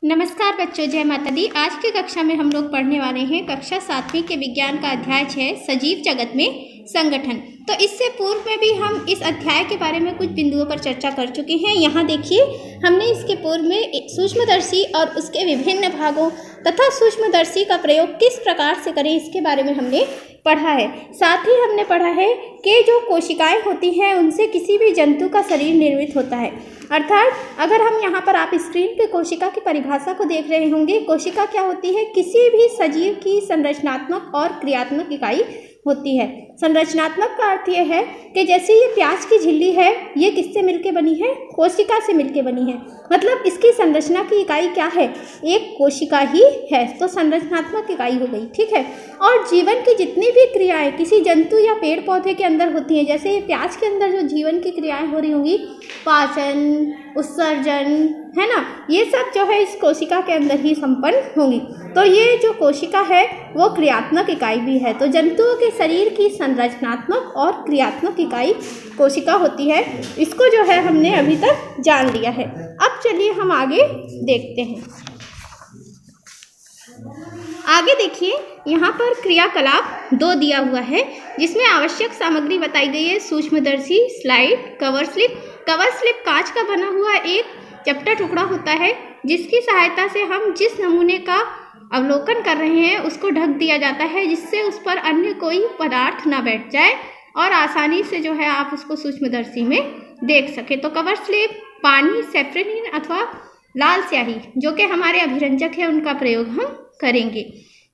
नमस्कार बच्चों, जय माता दी। आज की कक्षा में हम लोग पढ़ने वाले हैं कक्षा 7वीं के विज्ञान का अध्याय 6 सजीव जगत में संगठन। तो इससे पूर्व में भी हम इस अध्याय के बारे में कुछ बिंदुओं पर चर्चा कर चुके हैं। यहाँ देखिए, हमने इसके पूर्व में सूक्ष्मदर्शी और उसके विभिन्न भागों तथा सूक्ष्मदर्शी का प्रयोग किस प्रकार से करें इसके बारे में हमने पढ़ा है। साथ ही हमने पढ़ा है कि जो कोशिकाएं होती हैं उनसे किसी भी जंतु का शरीर निर्मित होता है। अर्थात अगर हम यहाँ पर आप स्क्रीन पे कोशिका की परिभाषा को देख रहे होंगे, कोशिका क्या होती है? किसी भी सजीव की संरचनात्मक और क्रियात्मक इकाई होती है। संरचनात्मक का अर्थ यह है कि जैसे ये प्याज की झिल्ली है, ये किससे मिलके बनी है? कोशिका से मिलके बनी है। मतलब इसकी संरचना की इकाई क्या है? एक कोशिका ही है। तो संरचनात्मक इकाई हो गई, ठीक है। और जीवन की जितनी भी क्रियाएं किसी जंतु या पेड़ पौधे के अंदर होती हैं, जैसे प्याज के अंदर जो जीवन की क्रियाएं हो रही होंगी, पाचन, उत्सर्जन, है ना, ये सब जो है इस कोशिका के अंदर ही संपन्न होंगी। तो ये जो कोशिका है वो क्रियात्मक इकाई भी है। तो जंतुओं के शरीर की संरचनात्मक और क्रियात्मक इकाई कोशिका होती है। इसको जो है हमने अभी तक जान लिया है। अब चलिए हम आगे देखते हैं। आगे देखिए, यहाँ पर क्रियाकलाप 2 दिया हुआ है जिसमें आवश्यक सामग्री बताई गई है। सूक्ष्मदर्शी, slide, cover slip. Cover slip कांच का बना हुआ एक चपटा टुकड़ा होता है जिसकी सहायता से हम जिस नमूने का अवलोकन कर रहे हैं उसको ढक दिया जाता है, जिससे उस पर अन्य कोई पदार्थ ना बैठ जाए और आसानी से जो है आप उसको सूक्ष्मदर्शी में देख सके। तो कवर स्लिप, पानी, सेफ्रेनिन अथवा लाल स्याही जो कि हमारे अभिरंजक है, उनका प्रयोग हम करेंगे।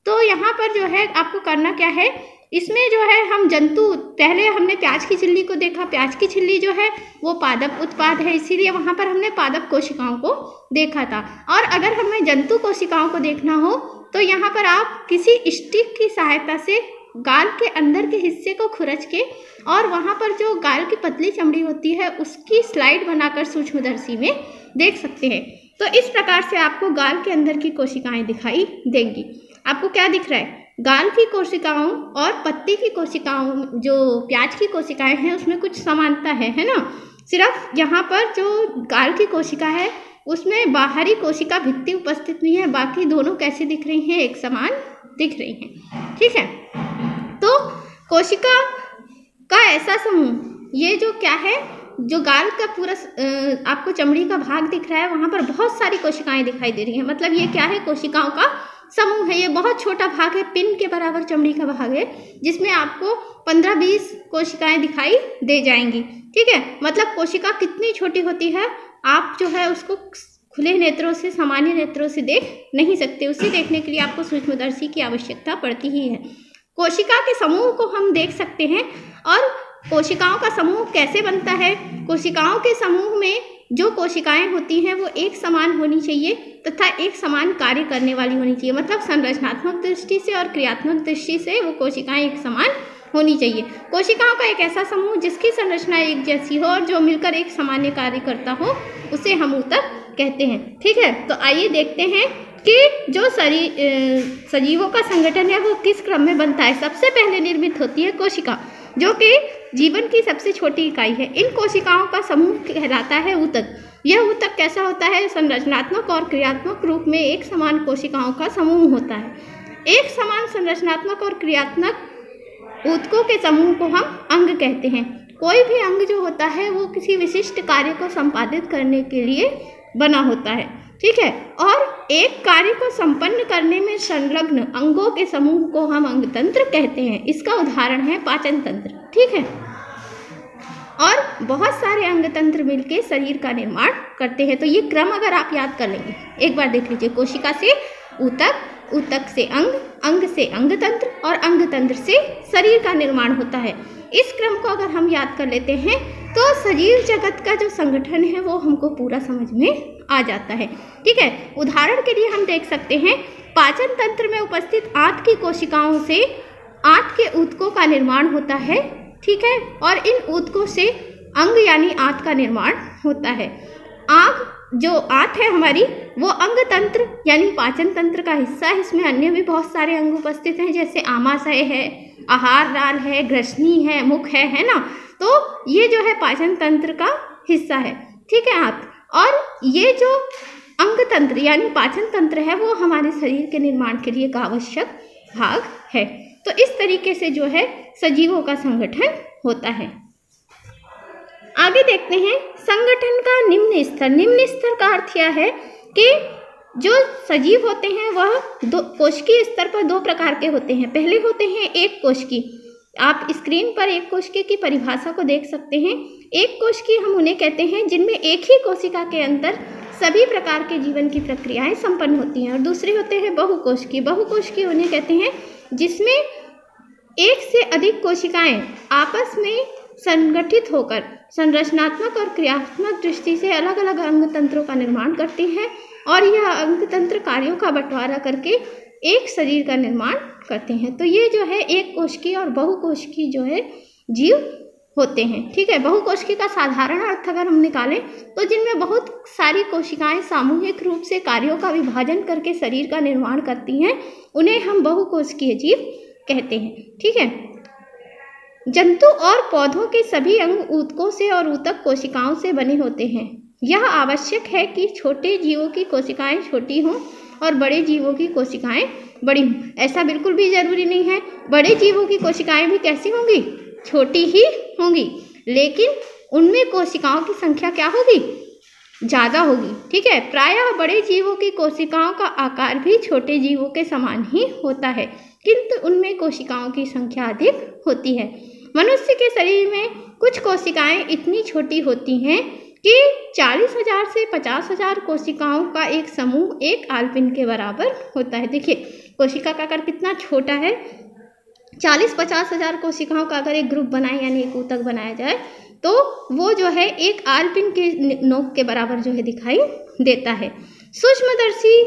तो यहाँ पर जो है आपको करना क्या है, इसमें जो है हम जंतु, पहले हमने प्याज की झिल्ली को देखा। प्याज की झिल्ली जो है वो पादप उत्पाद है, इसीलिए वहाँ पर हमने पादप कोशिकाओं को देखा था। और अगर हमें जंतु कोशिकाओं को देखना हो तो यहाँ पर आप किसी स्टिक की सहायता से गाल के अंदर के हिस्से को खुरच के और वहाँ पर जो गाल की पतली चमड़ी होती है उसकी स्लाइड बनाकर सूक्ष्मदर्शी में देख सकते हैं। तो इस प्रकार से आपको गाल के अंदर की कोशिकाएं दिखाई देंगी। आपको क्या दिख रहा है? गाल की कोशिकाओं और पत्ती की कोशिकाओं, जो प्याज की कोशिकाएं हैं उसमें कुछ समानता है ना। सिर्फ यहाँ पर जो गाल की कोशिका है उसमें बाहरी कोशिका भित्ति उपस्थित नहीं है, बाकी दोनों कैसे दिख रही हैं? एक समान दिख रही हैं, ठीक है। तो कोशिका का ऐसा समूह, ये जो क्या है, जो गाल का पूरा आपको चमड़ी का भाग दिख रहा है, वहाँ पर बहुत सारी कोशिकाएं दिखाई दे रही हैं। मतलब ये क्या है? कोशिकाओं का समूह है। ये बहुत छोटा भाग है, पिन के बराबर चमड़ी का भाग है, जिसमें आपको 15-20 कोशिकाएं दिखाई दे जाएंगी, ठीक है। मतलब कोशिका कितनी छोटी होती है, आप जो है उसको खुले नेत्रों से, सामान्य नेत्रों से देख नहीं सकते। उसे देखने के लिए आपको सूक्ष्मदर्शी की आवश्यकता पड़ती ही है। कोशिका के समूह को हम देख सकते हैं। और कोशिकाओं का समूह कैसे बनता है? कोशिकाओं के समूह में जो कोशिकाएं होती हैं वो एक समान होनी चाहिए तथा एक समान कार्य करने वाली होनी चाहिए। मतलब संरचनात्मक दृष्टि से और क्रियात्मक दृष्टि से वो कोशिकाएं एक समान होनी चाहिए। कोशिकाओं का एक ऐसा समूह जिसकी संरचना एक जैसी हो और जो मिलकर एक सामान्य कार्य करता हो, उसे हम ऊतक कहते हैं, ठीक है। तो आइए देखते हैं कि जो सजीवों का संगठन है वो किस क्रम में बनता है। सबसे पहले निर्मित होती है कोशिका, जो कि जीवन की सबसे छोटी इकाई है। इन कोशिकाओं का समूह कहलाता है ऊतक। यह ऊतक कैसा होता है? संरचनात्मक और क्रियात्मक रूप में एक समान कोशिकाओं का समूह होता है। एक समान संरचनात्मक और क्रियात्मक ऊतकों के समूह को हम अंग कहते हैं। कोई भी अंग जो होता है वो किसी विशिष्ट कार्य को संपादित करने के लिए बना होता है, ठीक है। और एक कार्य को संपन्न करने में संलग्न अंगों के समूह को हम अंगतंत्र कहते हैं। इसका उदाहरण है पाचन तंत्र, ठीक है। और बहुत सारे अंगतंत्र मिलकर शरीर का निर्माण करते हैं। तो ये क्रम अगर आप याद कर लेंगे, एक बार देख लीजिए। कोशिका से ऊतक, ऊतक से अंग, अंग से अंगतंत्र और अंगतंत्र से शरीर का निर्माण होता है। इस क्रम को अगर हम याद कर लेते हैं तो सजीव जगत का जो संगठन है वो हमको पूरा समझ में आ जाता है, ठीक है। उदाहरण के लिए हम देख सकते हैं, पाचन तंत्र में उपस्थित आंत की कोशिकाओं से आंत के ऊतकों का निर्माण होता है, ठीक है। और इन ऊतकों से अंग यानी आंत का निर्माण होता है। जो आंत है हमारी, वो अंग तंत्र यानी पाचन तंत्र का हिस्सा है। इसमें अन्य भी बहुत सारे अंग उपस्थित हैं, जैसे आमाशय है, आहार नाल है, ग्रसनी है, मुख है ना। तो ये जो है पाचन तंत्र का हिस्सा है, ठीक है। आंत, और ये जो अंग तंत्र यानी पाचन तंत्र है वो हमारे शरीर के निर्माण के लिए एक आवश्यक भाग है। तो इस तरीके से जो है सजीवों का संगठन होता है। आगे देखते हैं संगठन का निम्न स्तर। निम्न स्तर का अर्थ यह है कि जो सजीव होते हैं वह कोशिकीय स्तर पर दो प्रकार के होते हैं। पहले होते हैं एक कोशिकीय। आप स्क्रीन पर एक कोशिकीय की परिभाषा को देख सकते हैं। एक कोशिकीय हम उन्हें कहते हैं जिनमें एक ही कोशिका के अंदर सभी प्रकार के जीवन की प्रक्रियाएं संपन्न होती हैं। और दूसरे होते हैं बहुकोशिकीय। बहुकोशिकीय उन्हें कहते हैं जिसमें एक से अधिक कोशिकाएं आपस में संगठित होकर संरचनात्मक और क्रियात्मक दृष्टि से अलग अलग अंग तंत्रों का निर्माण करती हैं और यह अंग तंत्र कार्यों का बंटवारा करके एक शरीर का निर्माण करते हैं। तो ये जो है एक कोशिकीय और बहुकोशिकीय जो है जीव होते हैं। ठीक है, बहुकोशिकीय का साधारण अर्थ अगर हम निकालें तो जिनमें बहुत सारी कोशिकाएं सामूहिक रूप से कार्यों का विभाजन करके शरीर का निर्माण करती हैं उन्हें हम बहुकोशिकीय जीव कहते हैं। ठीक है, जंतु और पौधों के सभी अंग ऊतकों से और ऊतक कोशिकाओं से बने होते हैं। यह आवश्यक है कि छोटे जीवों की कोशिकाएं छोटी हों और बड़े जीवों की कोशिकाएं बड़ी हों। ऐसा बिल्कुल भी जरूरी नहीं है। बड़े जीवों की कोशिकाएं भी कैसी होंगी? छोटी ही होंगी, लेकिन उनमें कोशिकाओं की संख्या क्या होगी? ज़्यादा होगी। ठीक है, प्रायः बड़े जीवों की कोशिकाओं का आकार भी छोटे जीवों के समान ही होता है, किंतु उनमें कोशिकाओं की संख्या अधिक होती है। मनुष्य के शरीर में कुछ कोशिकाएं इतनी छोटी होती हैं कि 40,000 से 50,000 कोशिकाओं का एक समूह एक आलपिन के बराबर होता है। देखिए कोशिका का आकार कितना छोटा है। 40-50 हज़ार कोशिकाओं का अगर एक ग्रुप बनाए यानी एक ऊतक बनाया जाए तो वो जो है एक आलपिन के नोक के बराबर जो है दिखाई देता है। सूक्ष्मदर्शी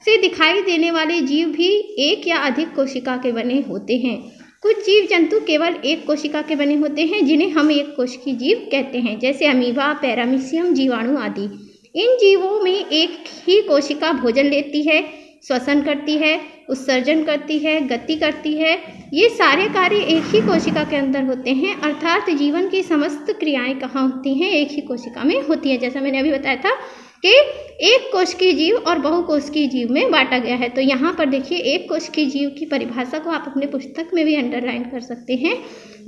से दिखाई देने वाले जीव भी एक या अधिक कोशिका के बने होते हैं। कुछ जीव जंतु केवल एक कोशिका के बने होते हैं जिन्हें हम एक कोशिकीय जीव कहते हैं, जैसे अमीबा, पैरामीशियम, जीवाणु आदि। इन जीवों में एक ही कोशिका भोजन लेती है, श्वसन करती है, उत्सर्जन करती है, गति करती है। ये सारे कार्य एक ही कोशिका के अंदर होते हैं, अर्थात जीवन की समस्त क्रियाएं कहाँ होती हैं? एक ही कोशिका में होती हैं। जैसा मैंने अभी बताया था कि एक कोशिकीय जीव और बहुकोशिकीय जीव में बांटा गया है। तो यहाँ पर देखिए एक कोशिकीय जीव की परिभाषा को आप अपने पुस्तक में भी अंडरलाइन कर सकते हैं।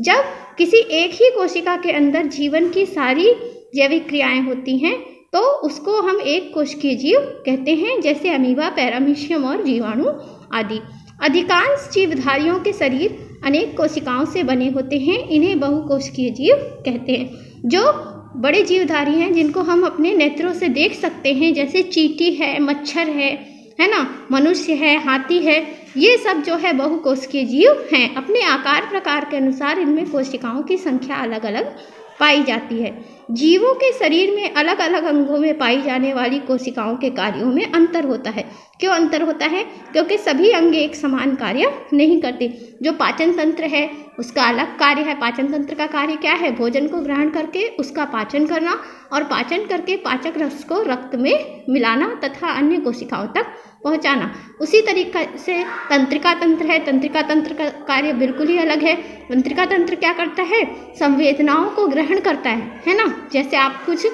जब किसी एक ही कोशिका के अंदर जीवन की सारी जैविक क्रियाएं होती हैं तो उसको हम एक कोशिकीय जीव कहते हैं, जैसे अमीबा, पैरामीशियम और जीवाणु आदि। अधिकांश जीवधारियों के शरीर अनेक कोशिकाओं से बने होते हैं, इन्हें बहुकोशिकीय जीव कहते हैं। जो बड़े जीवधारी हैं जिनको हम अपने नेत्रों से देख सकते हैं, जैसे चींटी है, मच्छर है ना, मनुष्य है, हाथी है, ये सब जो है बहुकोशिकीय जीव हैं। अपने आकार प्रकार के अनुसार इनमें कोशिकाओं की संख्या अलग अलग पाई जाती है। जीवों के शरीर में अलग अलग अंगों में पाई जाने वाली कोशिकाओं के कार्यों में अंतर होता है। क्यों अंतर होता है? क्योंकि सभी अंग एक समान कार्य नहीं करते। जो पाचन तंत्र है उसका अलग कार्य है। पाचन तंत्र का कार्य क्या है? भोजन को ग्रहण करके उसका पाचन करना और पाचन करके पाचक रस को रक्त में मिलाना तथा अन्य कोशिकाओं तक पहुंचाना। उसी तरीके से तंत्रिका तंत्र है। तंत्रिका तंत्र का कार्य बिल्कुल ही अलग है। तंत्रिका तंत्र क्या करता है? संवेदनाओं को ग्रहण करता है ना। जैसे आप कुछ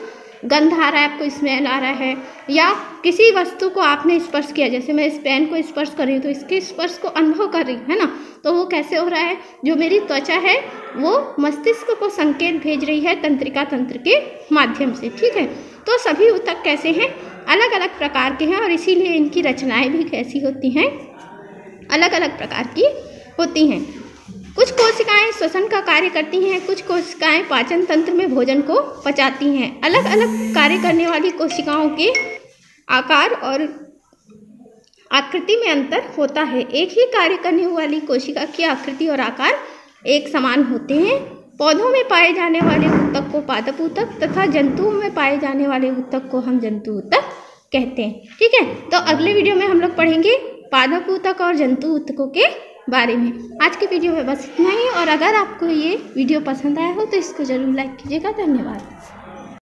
गंध आ रहा है, आपको स्मेल आ रहा है, या किसी वस्तु को आपने स्पर्श किया, जैसे मैं इस पेन को स्पर्श कर रही हूँ तो इसके स्पर्श को अनुभव कर रही हूँ, है ना। तो वो कैसे हो रहा है? जो मेरी त्वचा है वो मस्तिष्क को संकेत भेज रही है तंत्रिका तंत्र के माध्यम से। ठीक है, तो सभी ऊतक कैसे हैं? अलग अलग प्रकार के हैं और इसीलिए इनकी रचनाएं भी कैसी होती हैं? अलग अलग प्रकार की होती हैं। कुछ कोशिकाएं श्वसन का कार्य करती हैं, कुछ कोशिकाएं पाचन तंत्र में भोजन को पचाती हैं। अलग अलग कार्य करने वाली कोशिकाओं के आकार और आकृति में अंतर होता है। एक ही कार्य करने वाली कोशिका की आकृति और आकार एक समान होते हैं। पौधों में पाए जाने वाले ऊतक को पादप ऊतक तथा जंतुओं में पाए जाने वाले ऊतक को हम जंतु ऊतक कहते हैं। ठीक है, तो अगले वीडियो में हम लोग पढ़ेंगे पादप ऊतक और जंतु ऊतकों के बारे में। आज के वीडियो में बस इतना ही, और अगर आपको ये वीडियो पसंद आया हो तो इसको ज़रूर लाइक कीजिएगा। धन्यवाद।